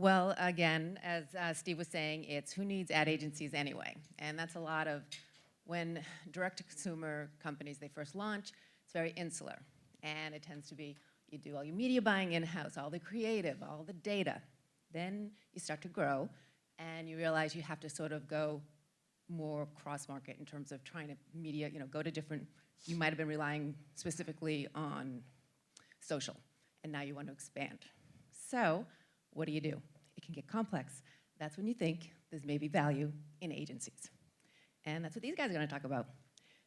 Well, again, as Steve was saying, it's who needs ad agencies anyway? And that's a lot of, when direct-to-consumer companies, they first launch, it's very insular. And it tends to be, you do all your media buying in-house, all the creative, all the data. Then you start to grow, and you realize you have to sort of go more cross-market in terms of trying to media, go to different, you might have been relying specifically on social, and now you want to expand. So, what do? It can get complex. That's when you think there's maybe value in agencies. And that's what these guys are going to talk about.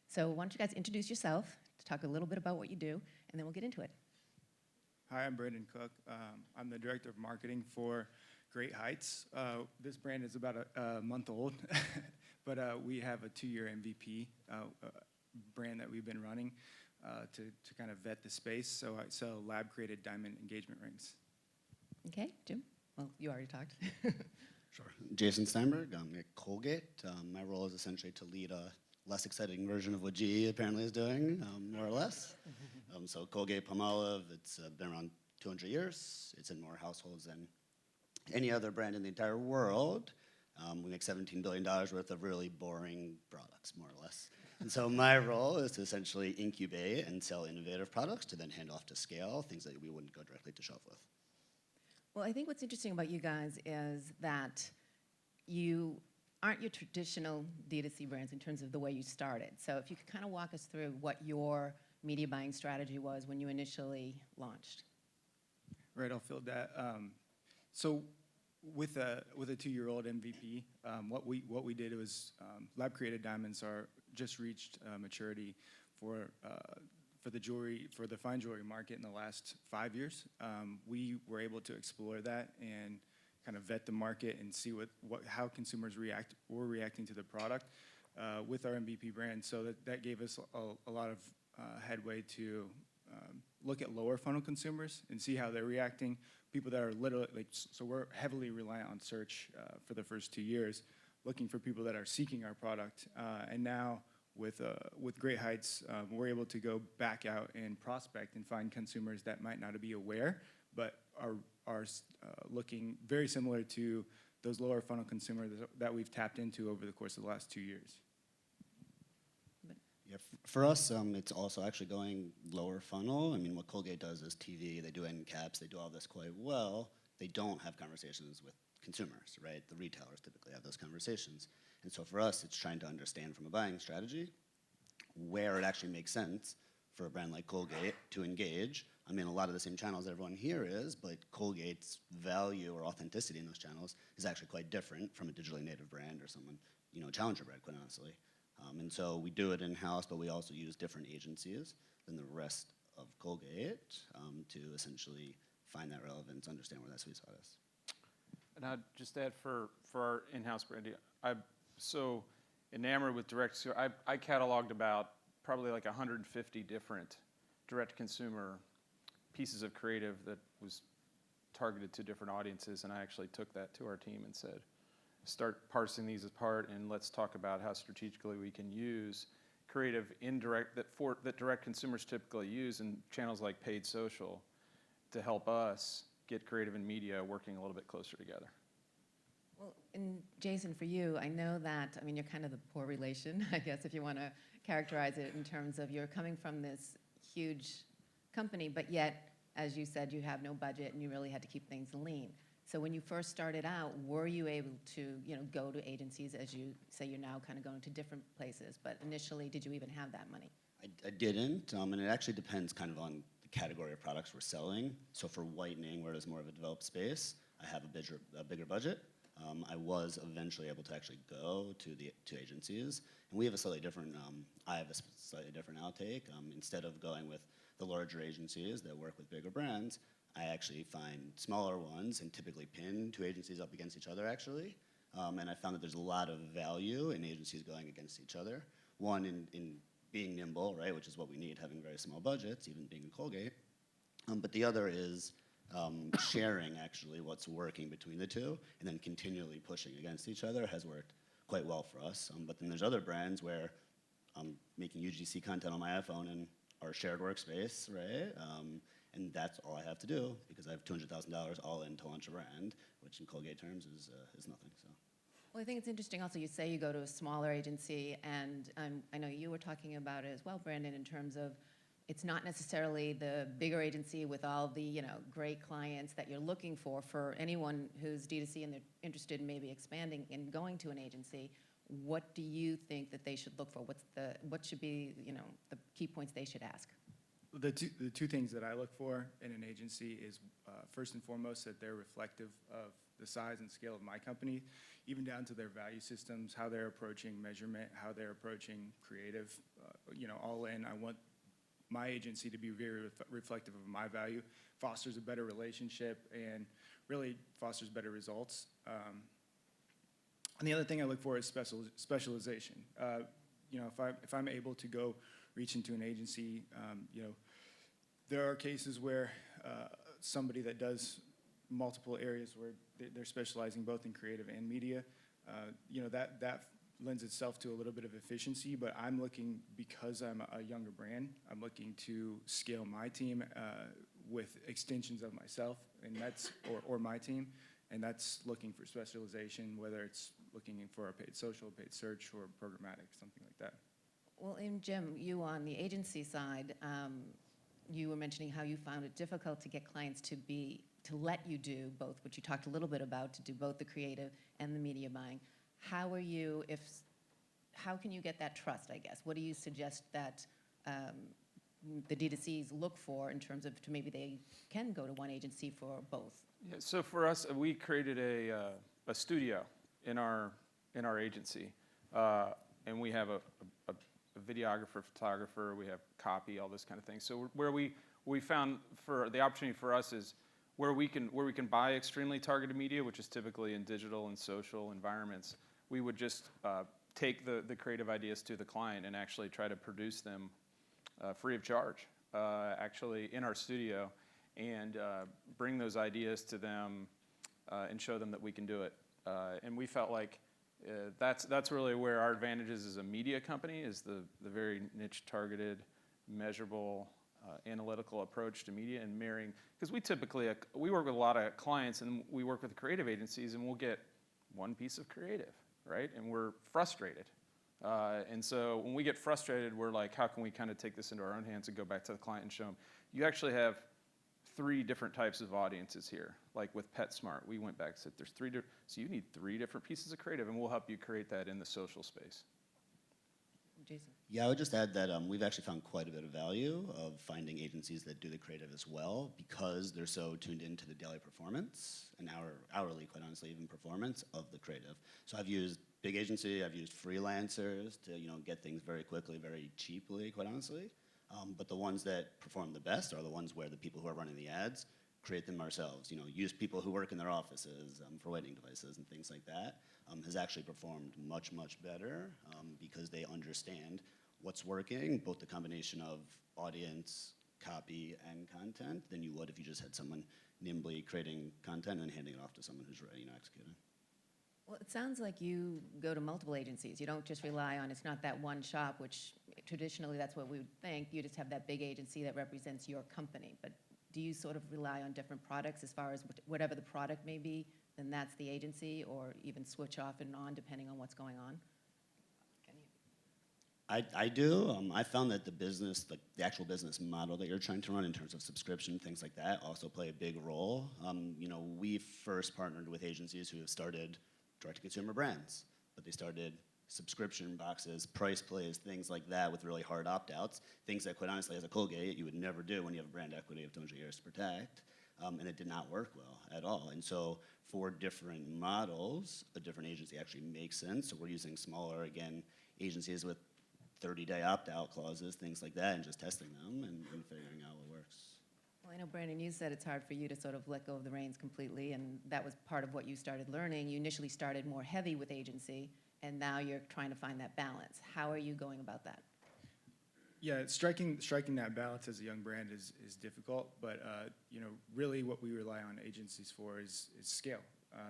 So why don't you guys introduce yourself, to talk a little bit about what you do, and then we'll get into it. Hi, I'm Brandon Cook. I'm the Director of Marketing for Great Heights. This brand is about a month old, but we have a 2-year MVP brand that we've been running to kind of vet the space. So I sell lab-created diamond engagement rings. Okay, Jim? Well, you already talked. Sure. Jason Steinberg, I'm at Colgate. My role is essentially to lead a less exciting version of what GE apparently is doing, more or less. So Colgate-Palmolive, it's been around 200 years. It's in more households than any other brand in the entire world. We make $17 billion worth of really boring products, more or less. And so my role is to essentially incubate and sell innovative products to then hand off to scale, things that we wouldn't go directly to shelf with. Well, I think what's interesting about you guys is that you aren't your traditional D2C brands in terms of the way you started. So if you could kind of walk us through what your media buying strategy was when you initially launched. Right, I'll field that. So with a 2-year-old MVP, what we did was lab-created diamonds are just reached maturity for the fine jewelry market in the last 5 years. We were able to explore that and kind of vet the market and see how consumers were reacting to the product with our MVP brand. So that gave us a lot of headway to look at lower funnel consumers and see how they're reacting. People that are literally, so we're heavily reliant on search for the first 2 years, looking for people that are seeking our product. And now with Great Heights, we're able to go back out and prospect and find consumers that might not be aware, but are looking very similar to those lower funnel consumers that we've tapped into over the course of the last 2 years. Yeah, for us, it's also actually going lower funnel. I mean, what Colgate does is TV, they do end caps, they do all this quite well. They don't have conversations with consumers, right? The retailers typically have those conversations. And so for us, it's trying to understand from a buying strategy where it actually makes sense for a brand like Colgate to engage. I mean, a lot of the same channels that everyone here is, but Colgate's value or authenticity in those channels is actually quite different from a digitally native brand or someone, a challenger brand, quite honestly. And so we do it in-house, but we also use different agencies than the rest of Colgate to essentially find that relevance, understand where that sweet spot is. And I'd just add for our in-house brand, I'm so enamored with direct. I cataloged about probably like 150 different direct-to-consumer pieces of creative that was targeted to different audiences, and I actually took that to our team and said, start parsing these apart, and let's talk about how strategically we can use creative indirect that direct consumers typically use in channels like paid social to help us get creative and media working a little bit closer together. Well, and Jason, for you, I know that, you're kind of the poor relation, I guess, if you want to characterize it in terms of you're coming from this huge company, but yet, as you said, you have no budget and you really had to keep things lean. So when you first started out, were you able to, go to agencies, as you say you're now kind of going to different places, but initially, did you even have that money? I didn't, and it actually depends kind of on the category of products we're selling. So for whitening, where it is more of a developed space, I have a bigger budget. I was eventually able to actually go to agencies, and we have a slightly different, I have a slightly different outtake. Instead of going with the larger agencies that work with bigger brands, I actually find smaller ones and typically pin 2 agencies up against each other, actually. And I found that there's a lot of value in agencies going against each other. One, in being nimble, right, which is what we need, having very small budgets, even being in Colgate. But the other is sharing, actually, what's working between the two, and then continually pushing against each other has worked quite well for us. But then there's other brands where I'm making UGC content on my iPhone in our shared workspace, right? and that's all I have to do because I have $200,000 all in to launch a brand, which in Colgate terms is nothing. So. Well, I think it's interesting also, you say you go to a smaller agency, and I know you were talking about it as well, Brandon, in terms of it's not necessarily the bigger agency with all the, you know, great clients that you're looking for anyone who's D2C and they're interested in maybe expanding and going to an agency. What do you think that they should look for? What should be, you know, the key points they should ask? The two things that I look for in an agency is first and foremost that they're reflective of the size and scale of my company, even down to their value systems, how they're approaching measurement, how they're approaching creative, you know, all in. I want my agency to be very reflective of my value, fosters a better relationship, and really fosters better results. And the other thing I look for is specialization. You know, if I'm able to go reach into an agency, you know, there are cases where somebody that does multiple areas where they're specializing both in creative and media, you know, that lends itself to a little bit of efficiency, but I'm looking, because I'm a younger brand, I'm looking to scale my team with extensions of myself, and that's, or my team, and that's looking for specialization, whether it's looking for a paid social, paid search, or programmatic, something like that. Well, and Jim, you on the agency side, you were mentioning how you found it difficult to get clients to let you do both, which you talked a little bit about, to do both the creative and the media buying. How can you get that trust, I guess? What do you suggest that the D2Cs look for in terms of maybe they can go to one agency for both? Yeah, so for us, we created a studio in our agency, and we have a videographer, photographer, we have copy, all this kind of thing. So where we found for the opportunity for us is where we can buy extremely targeted media, which is typically in digital and social environments. We would just take the creative ideas to the client and actually try to produce them free of charge, actually in our studio, and bring those ideas to them and show them that we can do it. And we felt like that's really where our advantage is as a media company, is the very niche targeted, measurable, analytical approach to media and marrying, because we work with a lot of clients and we work with creative agencies and we'll get one piece of creative, right? And we're frustrated. And so when we get frustrated, we're like, how can we kind of take this into our own hands and go back to the client and show them, you actually have 3 different types of audiences here. Like with PetSmart, we went back and said, there's 3 different, so you need 3 different pieces of creative, and we'll help you create that in the social space. Jason? Yeah, I would just add that we've actually found quite a bit of value of finding agencies that do the creative as well, because they're so tuned into the daily performance and hourly, quite honestly, even performance of the creative. So I've used big agency, I've used freelancers to get things very quickly, very cheaply, quite honestly. But the ones that perform the best are the ones where the people who are running the ads create them ourselves. Use people who work in their offices for wedding devices and things like that. Has actually performed much, much better because they understand what's working, both the combination of audience, copy, and content, than you would if you just had someone nimbly creating content and handing it off to someone who's ready executing. Well, it sounds like you go to multiple agencies. You don't just rely on, it's not that one shop, which traditionally that's what we would think. You just have that big agency that represents your company. But do you sort of rely on different products as far as whatever the product may be, then that's the agency, or even switch off and on depending on what's going on? I do. I found that the actual business model that you're trying to run in terms of subscription, things like that, also play a big role. We first partnered with agencies who have started direct-to-consumer brands, but they started subscription boxes, price plays, things like that with really hard opt-outs, things that, quite honestly, as a Colgate, you would never do when you have a brand equity of 200 years to protect, and it did not work well at all. And so for different models, a different agency actually makes sense. So we're using smaller, again, agencies with 30-day opt-out clauses, things like that, and just testing them and figuring out what works. Well, I know, Brandon, you said it's hard for you to sort of let go of the reins completely, and that was part of what you started learning. You initially started more heavy with agency, and now you're trying to find that balance. How are you going about that? Yeah, striking that balance as a young brand is difficult, but really what we rely on agencies for is scale,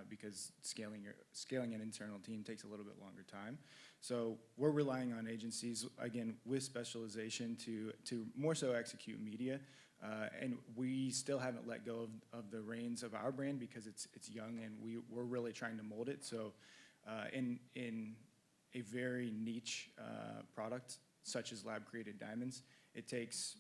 because scaling an internal team takes a little bit longer time. So we're relying on agencies, again, with specialization to more so execute media, And we still haven't let go of the reins of our brand because it's young and we're really trying to mold it. So in a very niche product such as lab-created diamonds, it takes,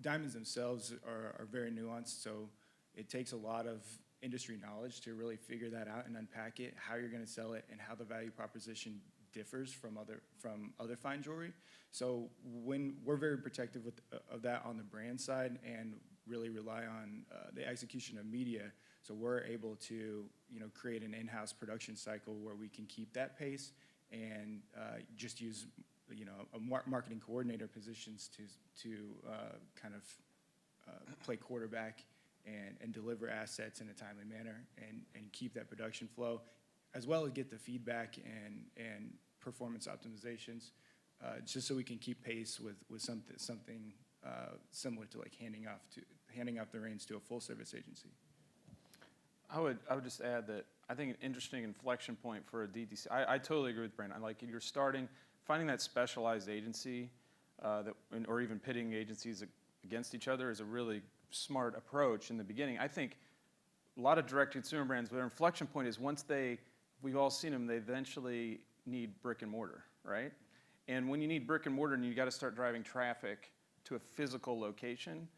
diamonds themselves are very nuanced, so it takes a lot of industry knowledge to really figure that out and unpack it, how you're gonna sell it, and how the value proposition differs from other fine jewelry. So when we're very protective of that on the brand side and really rely on the execution of media, so we're able to create an in-house production cycle where we can keep that pace and just use a marketing coordinator positions to kind of play quarterback and deliver assets in a timely manner and keep that production flow, as well as get the feedback and performance optimizations, just so we can keep pace with something similar to like handing off the reins to a full service agency. I would just add that I think an interesting inflection point for a DTC. I totally agree with Brandon. Like you're finding that specialized agency, or even pitting agencies against each other is a really smart approach in the beginning. I think a lot of direct-to-consumer brands, their inflection point is once we've all seen them, they eventually need brick and mortar, right? And when you need brick and mortar and you got to start driving traffic to a physical location,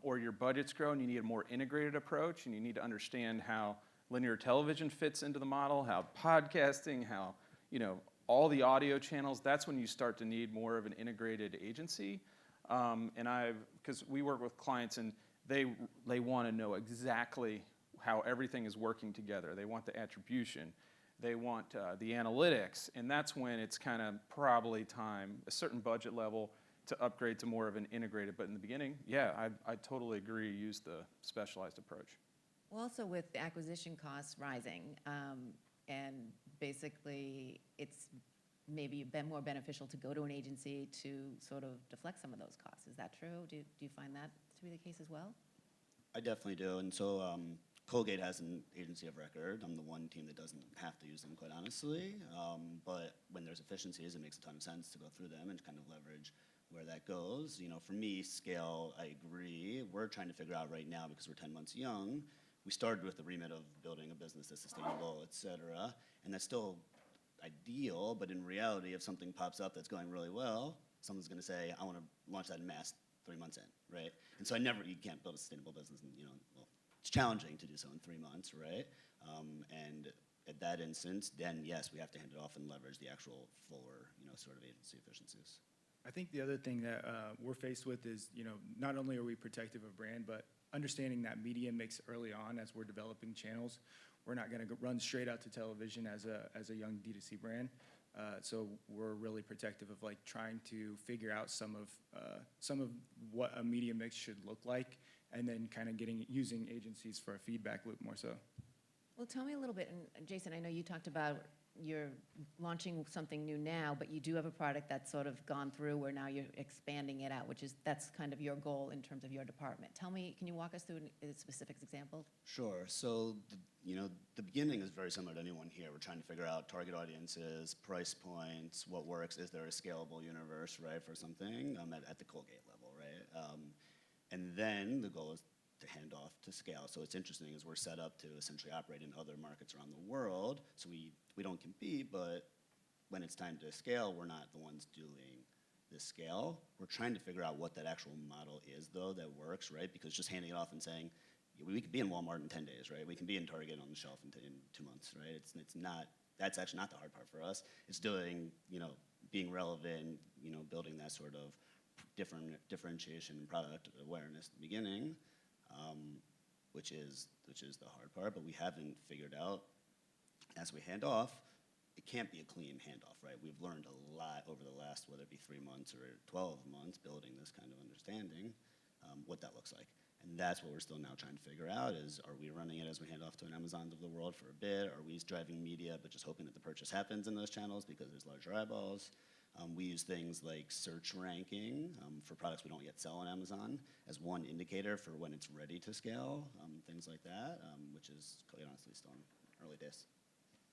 or your budget's grown, you need a more integrated approach, and you need to understand how linear television fits into the model, how podcasting, how all the audio channels. That's when you start to need more of an integrated agency. Because we work with clients and they want to know exactly how everything is working together. They want the attribution, they want the analytics, and that's when it's kind of probably time, a certain budget level, to upgrade to more of an integrated. But in the beginning, yeah, I totally agree, use the specialized approach. Well, also with the acquisition costs rising, and basically it's maybe been more beneficial to go to an agency to sort of deflect some of those costs. Is that true? Do you find that to be the case as well? I definitely do. And so Colgate has an agency of record. I'm the one team that doesn't have to use them, quite honestly. But when there's efficiencies, it makes a ton of sense to go through them and kind of leverage where that goes. For me, scale, I agree. We're trying to figure out right now, because we're 10 months young, we started with the remit of building a business that's sustainable, et cetera. And that's still ideal, but in reality, if something pops up that's going really well, someone's going to say, I want to launch that in mass 3 months in, right? And so you can't build a sustainable business, and well, it's challenging to do so in 3 months, right? And at that instance, then yes, we have to hand it off and leverage the actual fuller, sort of agency efficiencies. I think the other thing that we're faced with is, not only are we protective of brand, but understanding that media mix early on as we're developing channels. We're not going to run straight out to television as a young D2C brand. So we're really protective of like trying to figure out some of what a media mix should look like, and then kind of using agencies for a feedback loop more so. Well, tell me a little bit, and Jason, I know you talked about you're launching something new now, but you do have a product that's sort of gone through where now you're expanding it out, that's kind of your goal in terms of your department. Tell me, can you walk us through a specific example? Sure. So, the beginning is very similar to anyone here. We're trying to figure out target audiences, price points, what works. Is there a scalable universe, right, for something at the Colgate level, right? And then the goal is to hand off to scale. So what's interesting is we're set up to essentially operate in other markets around the world. So we don't compete, but when it's time to scale, we're not the ones doing the scale. We're trying to figure out what that actual model is, though, that works, right? Because just handing it off and saying, we could be in Walmart in 10 days, right? We can be in Target on the shelf in 2 months, right? It's not, that's actually not the hard part for us. It's doing, being relevant, building that sort of differentiation and product awareness at the beginning, which is the hard part. But we haven't figured out, as we hand off, it can't be a clean handoff, right? We've learned a lot over the last, whether it be 3 months or 12 months, building this kind of understanding, what that looks like. And that's what we're still now trying to figure out is, are we running it as we hand off to an Amazon of the world for a bit? Are we driving media but just hoping that the purchase happens in those channels because there's larger eyeballs? We use things like search ranking for products we don't yet sell on Amazon as one indicator for when it's ready to scale, things like that, which is, quite honestly, still in early days.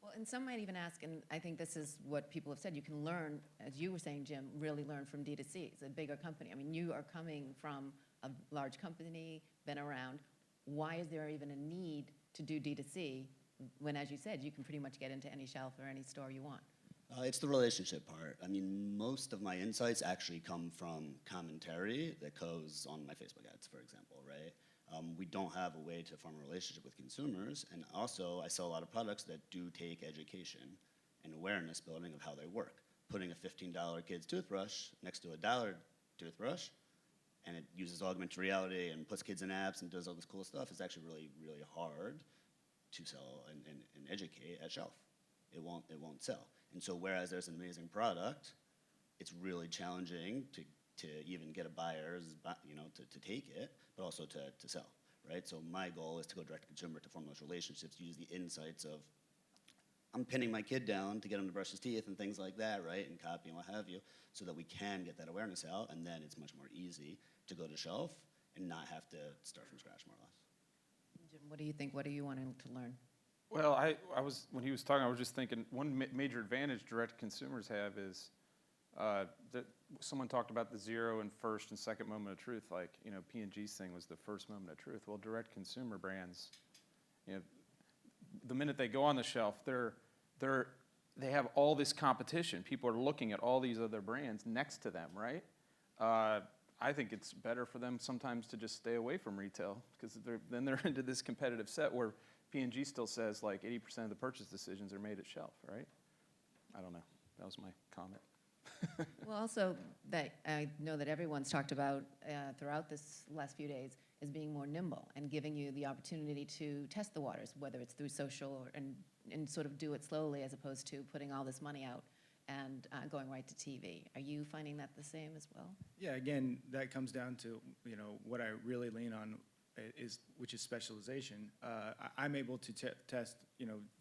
Well, and some might even ask, and I think this is what people have said, you can learn, as you were saying, Jim, really learn from D2Cs, a bigger company. I mean, you are coming from a large company, been around. Why is there even a need to do D2C when, as you said, you can pretty much get into any shelf or any store you want? It's the relationship part. I mean, most of my insights actually come from commentary that goes on my Facebook ads, for example, right? We don't have a way to form a relationship with consumers, and also I sell a lot of products that do take education and awareness building of how they work. Putting a $15 kid's toothbrush next to a $1 toothbrush, and it uses augmented reality and puts kids in apps and does all this cool stuff, is actually really, really hard to sell and educate at shelf. It won't sell. And so whereas there's an amazing product, it's really challenging to even get a buyer, to take it, but also to sell, right? So my goal is to go direct to consumer, to form those relationships, use the insights of, I'm pinning my kid down to get him to brush his teeth and things like that, right? And copy and what have you, so that we can get that awareness out, and then it's much more easy to go to shelf and not have to start from scratch, more or less. Jim, what do you think? What are you wanting to learn? Well, when he was talking, I was just thinking one major advantage direct consumers have is that someone talked about the 0 and first and second moment of truth. Like, P&G's thing was the first moment of truth. Well, direct consumer brands, the minute they go on the shelf, they have all this competition. People are looking at all these other brands next to them, right? I think it's better for them sometimes to just stay away from retail, because then they're into this competitive set where P&G still says like 80% of the purchase decisions are made at shelf, right? I don't know. That was my comment. Well, also, that I know that everyone's talked about throughout this last few days is being more nimble and giving you the opportunity to test the waters, whether it's through social and sort of do it slowly as opposed to putting all this money out and going right to TV. Are you finding that the same as well? Yeah, again, that comes down to, what I really lean on which is specialization. I'm able to test,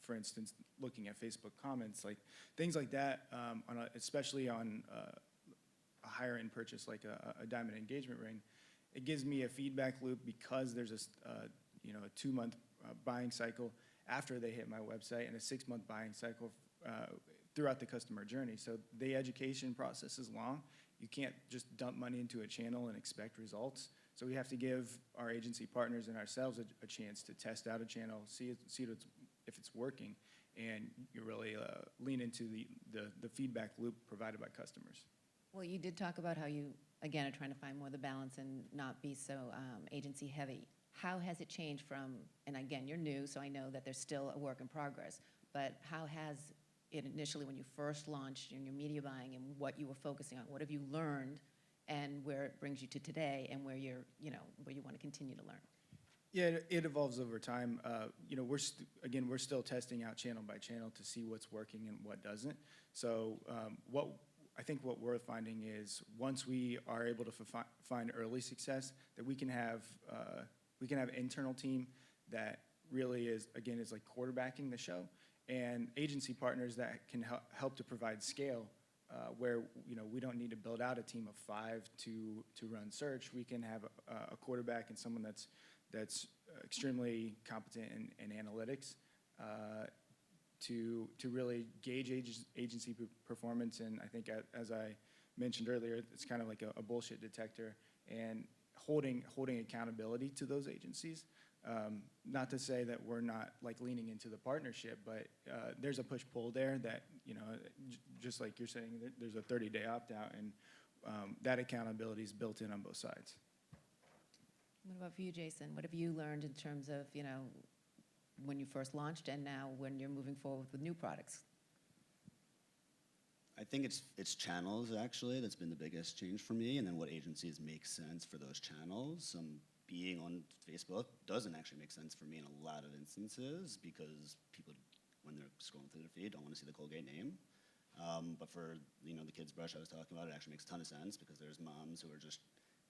for instance, looking at Facebook comments, like things like that, especially on a higher end purchase like a diamond engagement ring. It gives me a feedback loop because there's a 2-month buying cycle after they hit my website and a 6-month buying cycle throughout the customer journey. So the education process is long. You can't just dump money into a channel and expect results. So we have to give our agency partners and ourselves a chance to test out a channel, see if it's working, and you really lean into the feedback loop provided by customers. Well, you did talk about how you, again, are trying to find more the balance and not be so agency heavy. How has it changed from, and again, you're new, so I know that there's still a work in progress, but how has it initially, when you first launched in your media buying and what you were focusing on, what have you learned and where it brings you to today and where you're, where you want to continue to learn? Yeah, it evolves over time. We're still testing out channel by channel to see what's working and what doesn't. So I think what we're finding is once we are able to find early success, that we can have an internal team that really is like quarterbacking the show, and agency partners that can help to provide scale. Where we don't need to build out a team of 5 to run search. We can have a quarterback and someone that's extremely competent in analytics to really gauge agency performance. And I think, as I mentioned earlier, it's kind of like a bullshit detector and holding accountability to those agencies. Not to say that we're not like leaning into the partnership, but there's a push-pull there that, just like you're saying, there's a 30-day opt-out, and that accountability is built in on both sides. What about for you, Jason? What have you learned in terms of, when you first launched and now when you're moving forward with new products? I think it's channels, actually, that's been the biggest change for me, and then what agencies make sense for those channels. Being on Facebook doesn't actually make sense for me in a lot of instances because people, when they're scrolling through their feed, don't want to see the Colgate name. But for the kids' brush I was talking about, it actually makes a ton of sense because there's moms who are just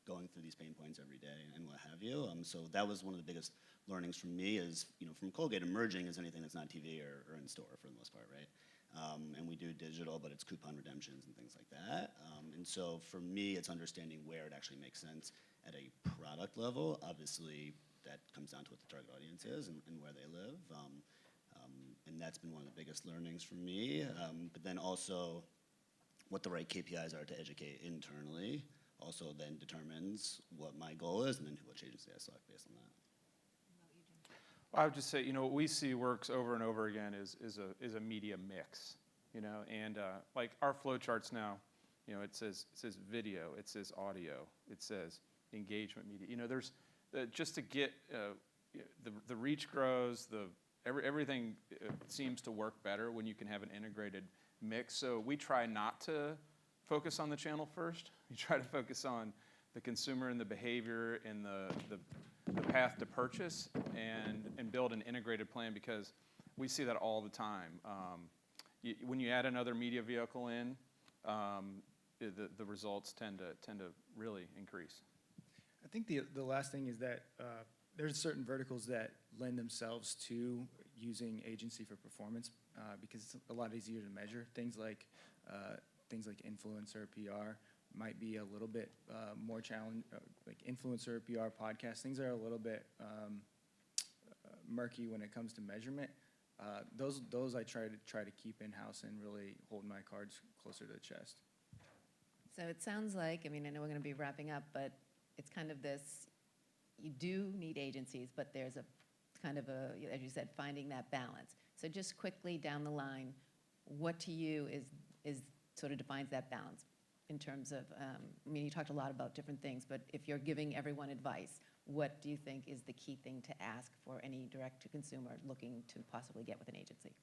going through these pain points every day and what have you. So that was one of the biggest learnings from me is, from Colgate, emerging is anything that's not TV or in store for the most part, right? And we do digital, but it's coupon redemptions and things like that. And so for me, it's understanding where it actually makes sense at a product level. Obviously, that comes down to what the target audience is and where they live. And that's been one of the biggest learnings for me. But then also what the right KPIs are to educate internally also then determines what my goal is and then which agency I select based on that. I would just say, you know, what we see works over and over again is a media mix, you know, and like our flow charts now, you know, it says video, it says audio, it says engagement media. You know, there's just to get the reach grows, everything seems to work better when you can have an integrated mix. So we try not to focus on the channel first. We try to focus on the consumer and the behavior and the path to purchase and build an integrated plan, because we see that all the time. When you add another media vehicle in, the results tend to really increase. I think the last thing is that there's certain verticals that lend themselves to using agency for performance because it's a lot easier to measure. Things like influencer PR might be a little bit more challenge, like influencer PR podcasts. Things are a little bit murky when it comes to measurement. Those I try to keep in house and really hold my cards closer to the chest. So it sounds like, I mean, I know we're going to be wrapping up, but it's kind of this, you do need agencies, but there's a kind of a, as you said, finding that balance. So just quickly down the line, what to you is sort of defines that balance in terms of, I mean, you talked a lot about different things, but if you're giving everyone advice, what do you think is the key thing to ask for any direct-to-consumer looking to possibly get with an agency?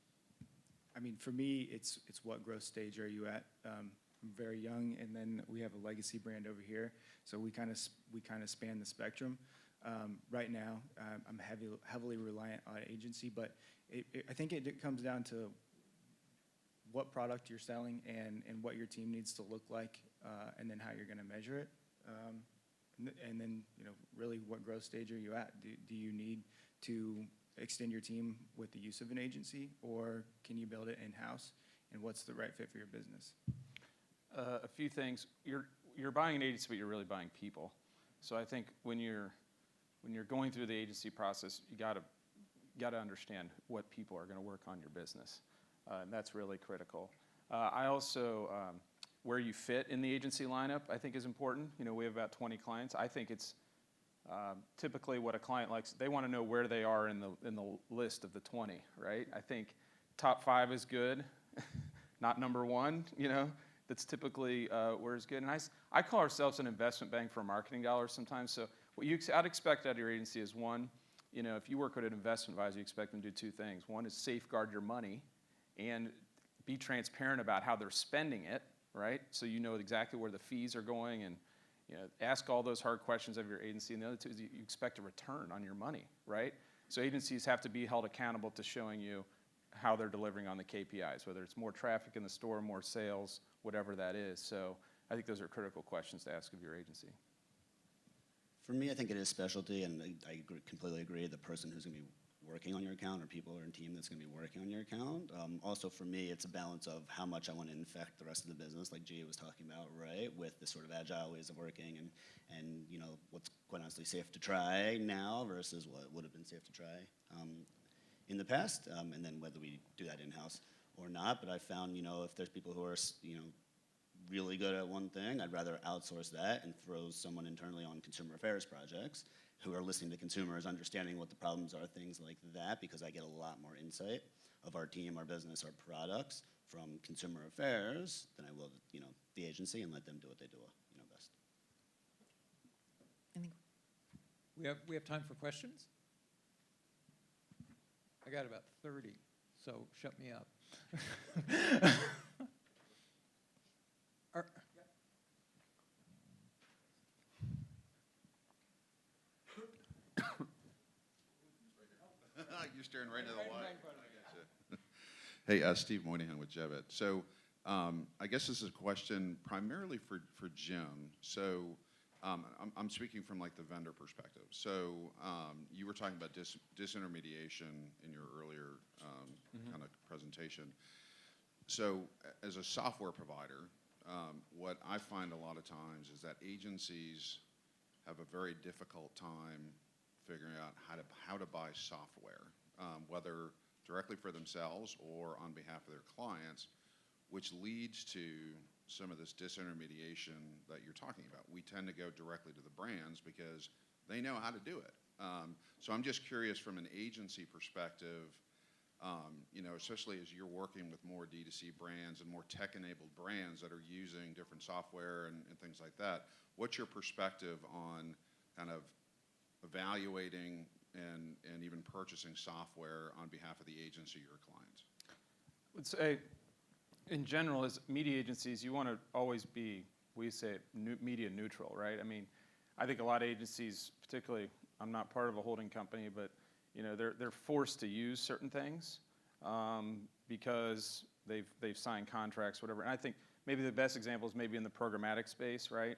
I mean, for me, it's what growth stage are you at? I'm very young, and then we have a legacy brand over here, so we kind of span the spectrum. Right now, I'm heavily reliant on agency, but I think it comes down to what product you're selling and what your team needs to look like, and then how you're going to measure it. And then, you know, really what growth stage are you at? Do you need to extend your team with the use of an agency, or can you build it in-house? And what's the right fit for your business? A few things. You're buying an agency, but you're really buying people. So I think when you're going through the agency process, you gotta understand what people are going to work on your business, and that's really critical. I also where you fit in the agency lineup, I think, is important. You know, we have about 20 clients. I think it's typically what a client likes. They want to know where they are in the list of the 20, right? I think top 5 is good, not number 1. You know, that's typically where it's good. And I call ourselves an investment bank for marketing dollars sometimes. So what I'd expect out of your agency is, one, you know, if you work with an investment advisor, you expect them to do 2 things. One is safeguard your money and be transparent about how they're spending it, right? So you know exactly where the fees are going, and you know, ask all those hard questions of your agency. And the other 2 is you expect a return on your money, right? So agencies have to be held accountable to showing you how they're delivering on the KPIs, whether it's more traffic in the store, more sales, whatever that is. So I think those are critical questions to ask of your agency. For me, I think it is specialty, and I completely agree. The person who's going to be working on your account, or people or a team that's going to be working on your account. Also, for me, it's a balance of how much I want to infect the rest of the business, like Gia was talking about, right? With the sort of agile ways of working, and you know, what's quite honestly safe to try now versus what would have been safe to try in the past, and then whether we do that in-house or not. But I found, you know, if there's people who are, you know, really good at one thing, I'd rather outsource that and throw someone internally on consumer affairs projects who are listening to consumers, understanding what the problems are, things like that, because I get a lot more insight of our team, our business, our products from consumer affairs than I will, you know, the agency, and let them do what they do, you know, best. We have time for questions? I got about 30, so shut me up. You're staring right into the light. Hey, Steve Moynihan with Jevit. So I guess this is a question primarily for Jim. So I'm speaking from like the vendor perspective. So you were talking about disintermediation in your earlier kind of presentation. So as a software provider, what I find a lot of times is that agencies have a very difficult time figuring out how to buy software, whether directly for themselves or on behalf of their clients, which leads to some of this disintermediation that you're talking about. We tend to go directly to the brands because they know how to do it. So I'm just curious from an agency perspective, you know, especially as you're working with more D2C brands and more tech-enabled brands that are using different software and things like that, what's your perspective on kind of evaluating and even purchasing software on behalf of the agency or your clients? I would say, in general, as media agencies, you want to always be, we say, media neutral, right? I mean, I think a lot of agencies, particularly, I'm not part of a holding company, but you know, they're forced to use certain things because they've signed contracts, whatever. And I think maybe the best example is maybe in the programmatic space, right?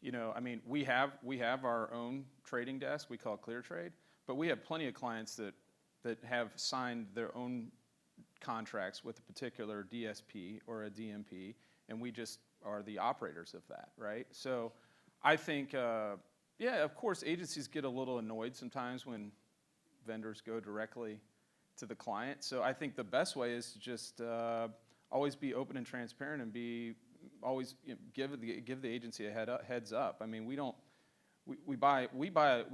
You know, I mean, we have our own trading desk. We call it Clear Trade, but we have plenty of clients that have signed their own contracts with a particular DSP or a DMP, and we just are the operators of that, right? So I think, yeah, of course, agencies get a little annoyed sometimes when vendors go directly to the client. So I think the best way is to just always be open and transparent and be always, you know, give the agency a heads up. I mean, we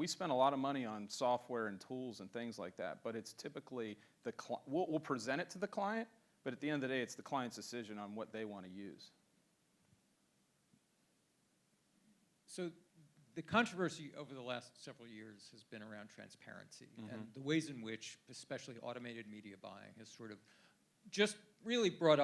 spend a lot of money on software and tools and things like that, but it's typically we'll present it to the client, but at the end of the day, it's the client's decision on what they want to use. So the controversy over the last several years has been around transparency and the ways in which, especially automated media buying, has sort of just really brought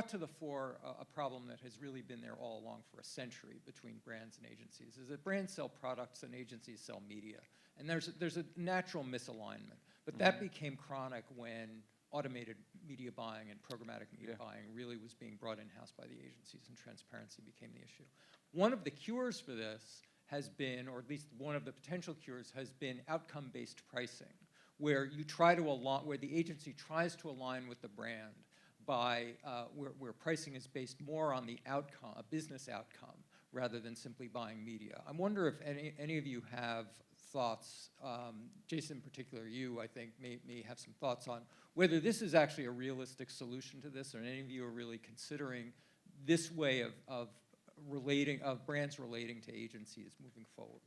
to the fore a problem that has really been there all along for a century between brands and agencies, is that brands sell products and agencies sell media. And there's a natural misalignment. But that became chronic when automated media buying and programmatic media buying really was being brought in-house by the agencies, and transparency became the issue. One of the cures for this has been, or at least one of the potential cures, has been outcome-based pricing, where you try to align, where the agency tries to align with the brand by where pricing is based more on the outcome, a business outcome, rather than simply buying media. I wonder if any of you have thoughts, Jason in particular, you, I think, may have some thoughts on whether this is actually a realistic solution to this, or any of you are really considering this way of brands relating to agencies moving forward.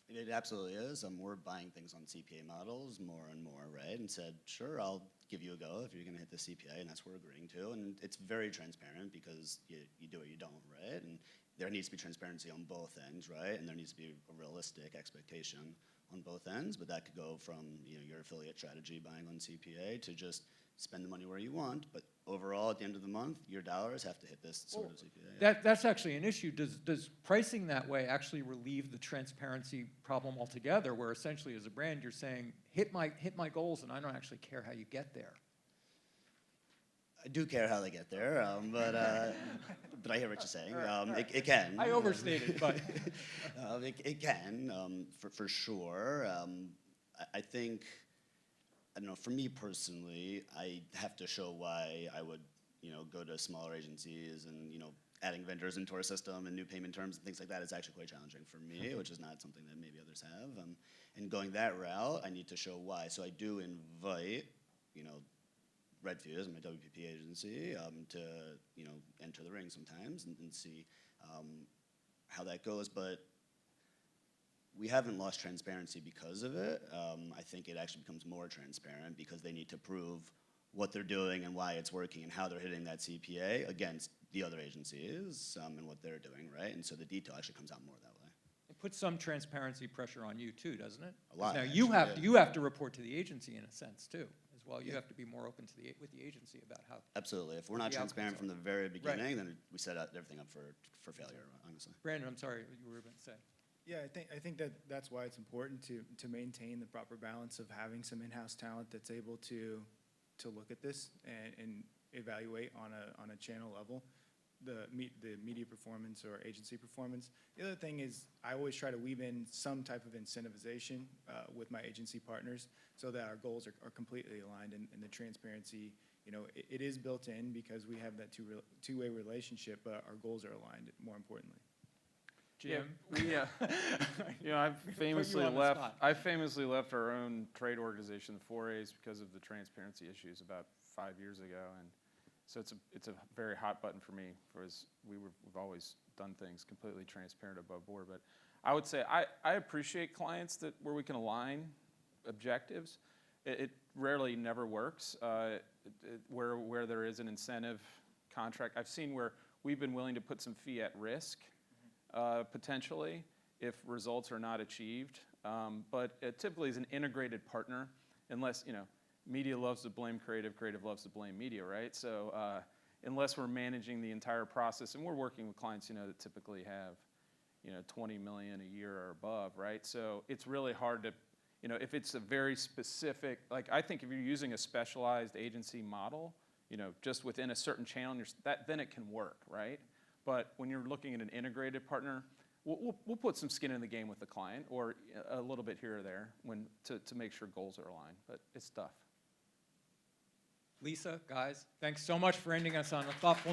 It absolutely is. We're buying things on CPA models more and more, right? And said, sure, I'll give you a go if you're going to hit the CPA, and that's what we're agreeing to. And it's very transparent because you do or you don't, right? And there needs to be transparency on both ends, right? And there needs to be a realistic expectation on both ends, but that could go from your affiliate strategy buying on CPA to just spend the money where you want, but overall, at the end of the month, your dollars have to hit this sort of CPA. That's actually an issue. Does pricing that way actually relieve the transparency problem altogether, where essentially as a brand you're saying, hit my goals, and I don't actually care how you get there? I do care how they get there, but I hear what you're saying. It can. I overstated, but it can for sure. I think. I don't know, for me personally, I have to show why I would, go to smaller agencies and, adding vendors into our system and new payment terms and things like that is actually quite challenging for me, which is not something that maybe others have. And going that route, I need to show why. So I do invite, Redfuse, my WPP agency, to, enter the ring sometimes and see how that goes. But we haven't lost transparency because of it. I think it actually becomes more transparent because they need to prove what they're doing and why it's working and how they're hitting that CPA against the other agencies and what they're doing, right? And so the detail actually comes out more that way. it puts some transparency pressure on you too, doesn't it? A lot. Now actually, you have to report to the agency in a sense too, as well. You have to be more open to with the agency about how. Absolutely. If we're not transparent from the very beginning, then we set everything up for failure, honestly. Brandon, I'm sorry, you were going to say. Yeah, I think that's why it's important to maintain the proper balance of having some in-house talent that's able to look at this and evaluate on a channel level the media performance or agency performance. The other thing is I always try to weave in some type of incentivization with my agency partners so that our goals are completely aligned, and the transparency, it is built in because we have that two-way relationship, but our goals are aligned more importantly. Jim? Yeah, I famously left our own trade organization, the 4As, because of the transparency issues about 5 years ago, and So it's a very hot button for me, because we've always done things completely transparent above board. But I would say I appreciate clients where we can align objectives. It rarely never works where there is an incentive contract. I've seen where we've been willing to put some fee at risk potentially if results are not achieved. But it typically is an integrated partner, unless, media loves to blame creative, creative loves to blame media, right? So unless we're managing the entire process, and we're working with clients, that typically have, 20 million a year or above, right? So it's really hard to, if it's a very specific, like I think if you're using a specialized agency model, just within a certain channel, then it can work, right? But when you're looking at an integrated partner, we'll put some skin in the game with the client, or a little bit here or there to make sure goals are aligned, but it's tough. Lisa, guys, thanks so much for ending us on a thoughtful note.